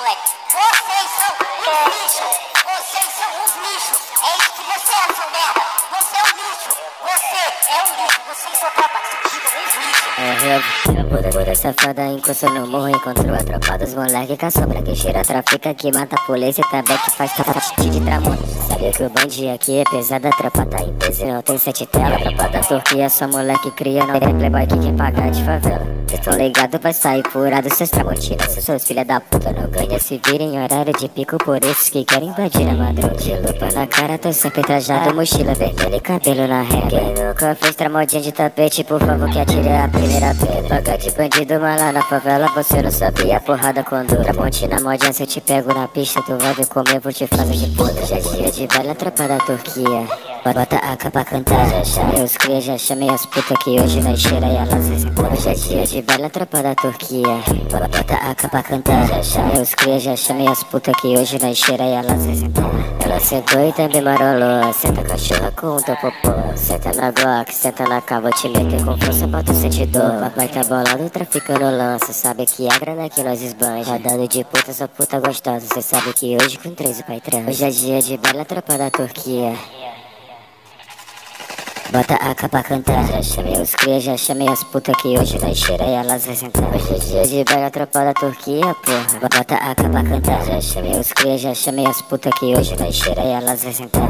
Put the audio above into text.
moleque. Vocês são uns lixos. Vocês são uns lixos. É isso que você é, seu merda. Você é um lixo. Você é um lixo. Você e sua tropa são uns lixos. Puta safada encostou no morro, encontrou a tropa dos moleque com a sombra que cheira, trafica, que mata a polícia e também que faz tafati de tramonha. Sabia que o bandinho aqui é pesado, a tropa tá em peso, não tem 7 tela. Tropa da Turquia, só moleque cria, não tem playboy que quer pagar de favela. Cê tô ligado, vai sair furado seus tramontinas. Seus filha da puta não ganha, se vira em horário de pico, por esses que querem invadir a madrugada. De lupa na cara, tô sempre trajado, mochila vermelha e cabelo na régua. Quem nunca fez tramodinha de tapete, por favor que atire a primeira pedra. Pagar de bandido, mas lá na favela você não sabia, porrada com dor. Tramontina modinha, se eu te pego na pista, tu vai ver como eu vou te fazer de puta. Já dia de velha tropa da Turquia, bota a capa cantar. Já chamei os cria, já chamei as putas que hoje vai cheirar e elas sentam. Hoje é dia de velha tropa da Turquia, bota a capa cantar. Já chamei os cria, já chamei as putas que hoje vai cheirar e elas sentam. Ela sentou e também marolou, senta cachorra com o teu popô. Senta na Glock, senta na cá, vou te meter com força, bota o sentidor. Papai tá bolado, traficando lança, sabe que é a grana que nós esbanja. Rodando de puta, sou puta gostosa, cê sabe que hoje com 13 o pai transa. Hoje é dia de bela tropa da Turquia, bota a capa cantar. Já chamei os cria, já chamei as putas que hoje vai cheirar e elas vai sentar. Hoje é dia de bela tropa da Turquia, porra, bota a capa cantar. Já chamei os cria, já chamei as putas que hoje vai cheirar e elas vai sentar.